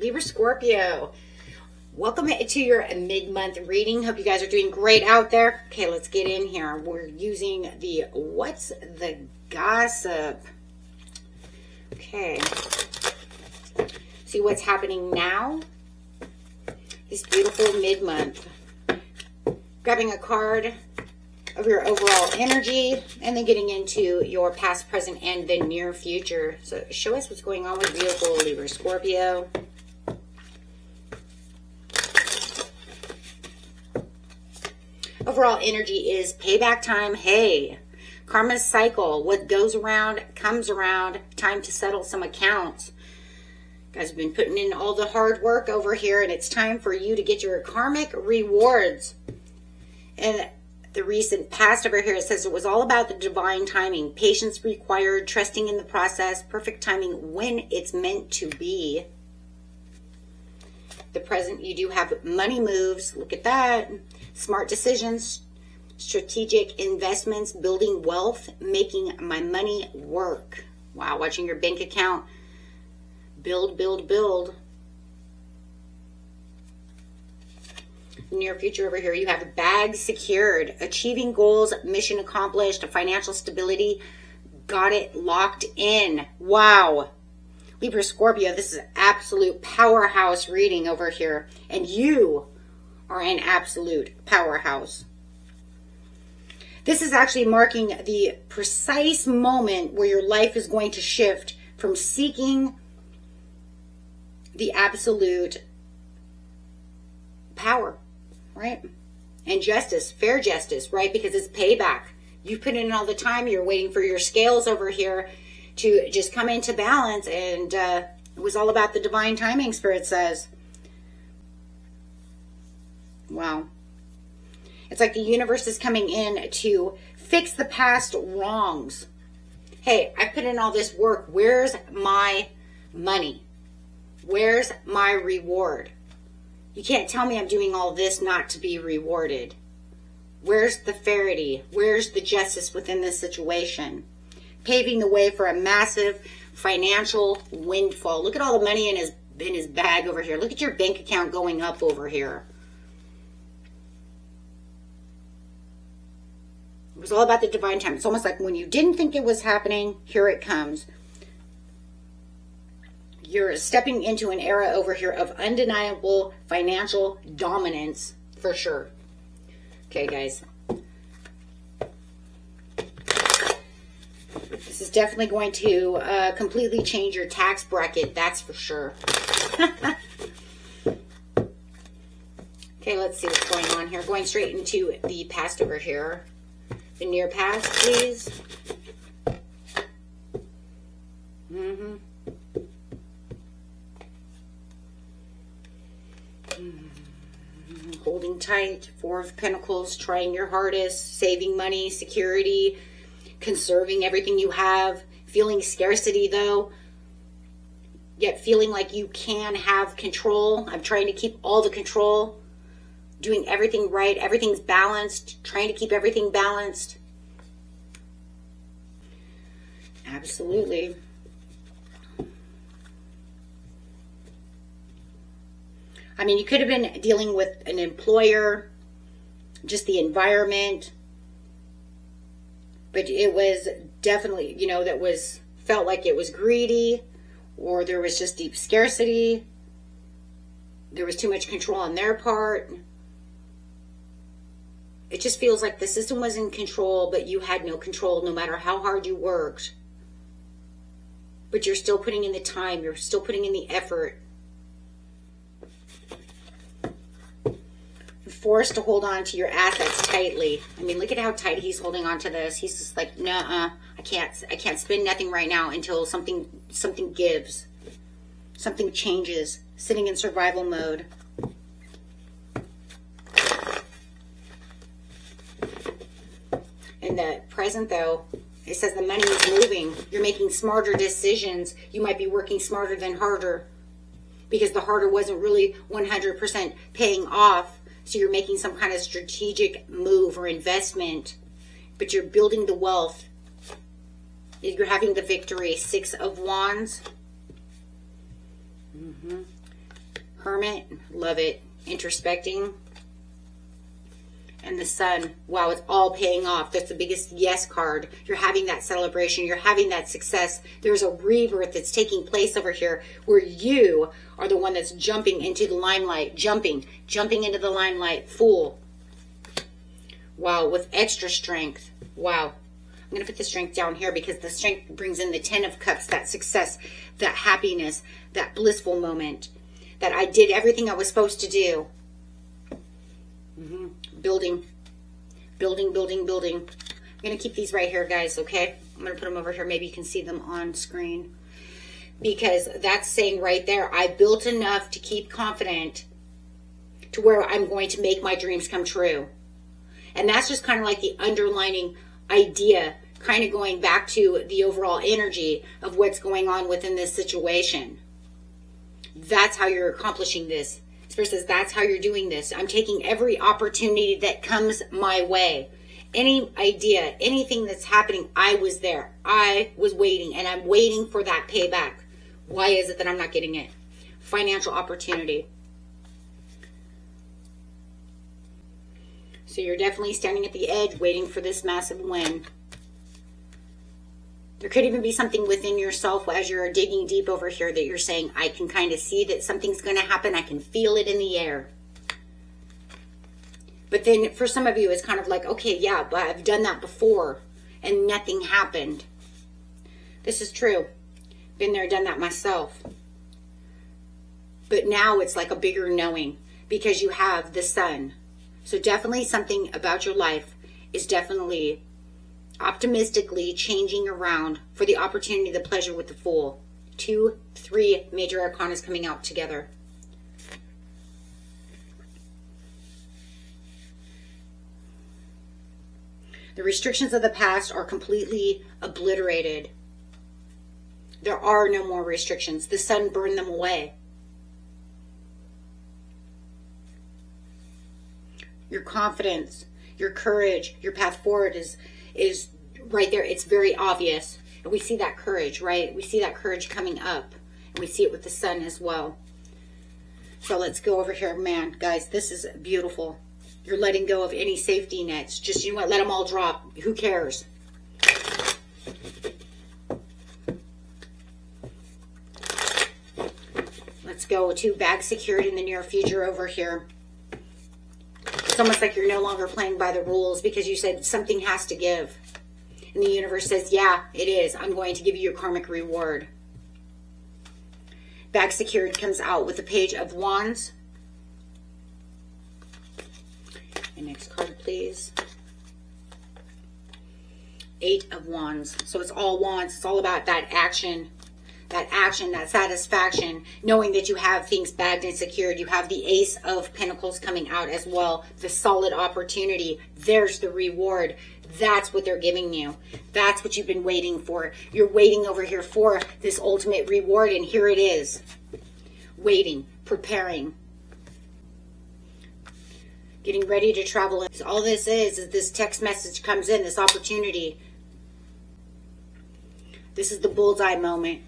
Libra, Scorpio. Welcome to your mid-month reading. Hope you guys are doing great out there. Okay, let's get in here. We're using the What's the Gossip? Okay. See what's happening now. This beautiful mid-month. Grabbing a card of your overall energy and then getting into your past, present, and the near future. So show us what's going on with beautiful Libra, Scorpio. Overall energy is payback time. Hey, karma's cycle. What goes around comes around. Time to settle some accounts. You guys have been putting in all the hard work over here, and it's time for you to get your karmic rewards. And the recent past over here, it says it was all about the divine timing. Patience required, trusting in the process, perfect timing when it's meant to be. The present, you do have money moves. Look at that. Smart decisions, strategic investments, building wealth, making my money work. Wow, watching your bank account build, build, build. Near future over here, you have bags secured, achieving goals, mission accomplished, financial stability, got it locked in. Wow. Libra, Scorpio, this is an absolute powerhouse reading over here. And you are an absolute powerhouse. This is actually marking the precise moment where your life is going to shift from seeking the absolute power, right? And justice, fair justice, right? Because it's payback. You put in all the time, you're waiting for your scales over here to just come into balance. And it was all about the divine timing, Spirit says. Wow. It's like the universe is coming in to fix the past wrongs. Hey, I put in all this work. Where's my money? Where's my reward? You can't tell me I'm doing all this not to be rewarded. Where's the fairity? Where's the justice within this situation? Paving the way for a massive financial windfall. Look at all the money in his bag over here. Look at your bank account going up over here. It was all about the divine time. It's almost like when you didn't think it was happening, here it comes. You're stepping into an era over here of undeniable financial dominance, for sure. Okay, guys. This is definitely going to completely change your tax bracket, that's for sure. Okay, let's see what's going on here. Going straight into the past over here. The near past, please. Holding tight, Four of Pentacles, trying your hardest, saving money, security, conserving everything you have, feeling scarcity though, yet feeling like you can have control. I'm trying to keep all the control, doing everything right, everything's balanced, trying to keep everything balanced. Absolutely. I mean, you could have been dealing with an employer, just the environment, but it was definitely, you know, felt like it was greedy, or there was just deep scarcity. There was too much control on their part. It just feels like the system was in control, but you had no control no matter how hard you worked. But you're still putting in the time, you're still putting in the effort. Forced to hold on to your assets tightly. I mean, look at how tight he's holding on to this. He's just like, nuh-uh, I can't spend nothing right now until something gives. Something changes. Sitting in survival mode. In the present though, it says the money is moving. You're making smarter decisions. You might be working smarter than harder, because the harder wasn't really 100% paying off. So you're making some kind of strategic move or investment, but you're building the wealth. You're having the victory. Six of Wands. Hermit, love it. Introspecting. And the Sun, wow, it's all paying off. That's the biggest yes card. You're having that celebration. You're having that success. There's a rebirth that's taking place over here where you are the one that's jumping into the limelight. Jumping into the limelight. Fool. Wow, with extra strength. Wow. I'm going to put the strength down here because the strength brings in the 10 of Cups, that success, that happiness, that blissful moment, that I did everything I was supposed to do. Building. I'm going to keep these right here, guys, okay? I'm going to put them over here. Maybe you can see them on screen. Because that's saying right there, I built enough to keep confident to where I'm going to make my dreams come true. And that's just kind of like the underlining idea, kind of going back to the overall energy of what's going on within this situation. That's how you're accomplishing this. Spirit says that's how you're doing this. I'm taking every opportunity that comes my way. Any idea, anything that's happening, I was there. I was waiting, and I'm waiting for that payback. Why is it that I'm not getting it? Financial opportunity. So you're definitely standing at the edge waiting for this massive win. There could even be something within yourself as you're digging deep over here that you're saying, I can kind of see that something's going to happen. I can feel it in the air. But then for some of you, it's kind of like, okay, yeah, but I've done that before and nothing happened. This is true. Been there, done that myself. But now it's like a bigger knowing because you have the Sun. So definitely something about your life is definitely optimistically changing around for the opportunity, the pleasure with the Fool. 2, 3 major arcanas coming out together. The restrictions of the past are completely obliterated. There are no more restrictions. The Sun burned them away. Your confidence, your courage, your path forward is right there. It's very obvious. And we see that courage, right? We see that courage coming up. And we see it with the Sun as well. So let's go over here. Man, guys, this is beautiful. You're letting go of any safety nets. Just, you know what, let them all drop. Who cares? Let's go to bag secured in the near future over here. It's almost like you're no longer playing by the rules because you said something has to give. And the universe says, yeah, it is. I'm going to give you your karmic reward. Bag secured comes out with the Page of Wands. And next card, please. 8 of Wands. So it's all wands. It's all about that action, that satisfaction, knowing that you have things bagged and secured. You have the Ace of Pentacles coming out as well. The solid opportunity. There's the reward. That's what they're giving you. That's what you've been waiting for. You're waiting over here for this ultimate reward, and here it is. Waiting, preparing, getting ready to travel. All this is this text message comes in, this opportunity. This is the bullseye moment.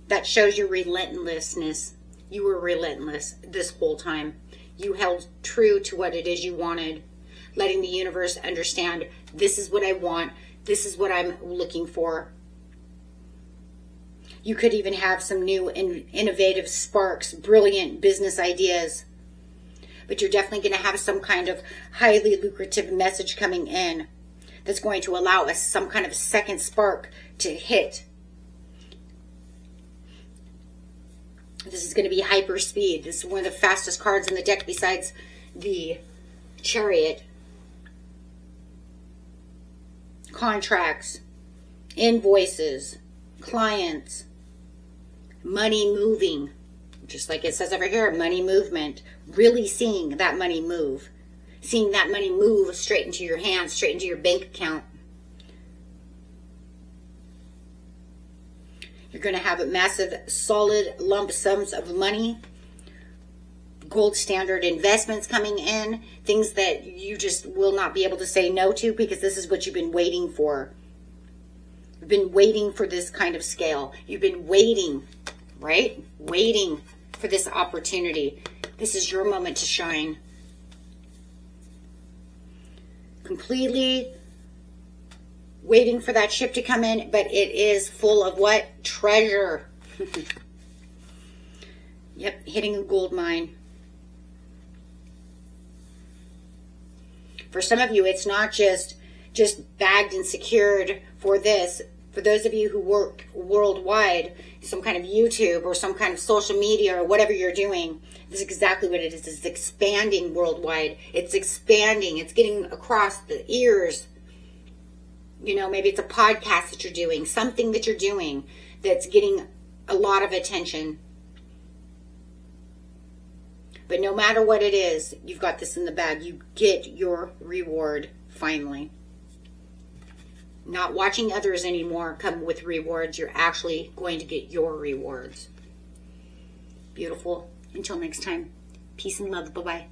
That shows your relentlessness. You were relentless this whole time. You held true to what it is you wanted, letting the universe understand, this is what I want. This is what I'm looking for. You could even have some new and innovative sparks, brilliant business ideas. But you're definitely going to have some kind of highly lucrative message coming in that's going to allow us some kind of second spark to hit. This is going to be hyper speed. This is one of the fastest cards in the deck besides the Chariot. Contracts, invoices, clients, money moving. Just like it says over here, money movement. Really seeing that money move. Seeing that money move straight into your hands, straight into your bank account. You're going to have a massive, solid lump sums of money. Gold standard investments coming in. Things that you just will not be able to say no to because this is what you've been waiting for. You've been waiting for this kind of scale. You've been waiting, right? Waiting for this opportunity. This is your moment to shine. Completely waiting for that ship to come in, but it is full of what? Treasure. Yep, hitting a gold mine. For some of you, it's not just bagged and secured for this. For those of you who work worldwide, some kind of YouTube or some kind of social media or whatever you're doing, this is exactly what it is. It's expanding worldwide. It's expanding. It's getting across the ears. You know, maybe it's a podcast that you're doing, something that you're doing that's getting a lot of attention. But no matter what it is, you've got this in the bag. You get your reward finally. Not watching others anymore come with rewards. You're actually going to get your rewards. Beautiful. Until next time, peace and love. Bye-bye.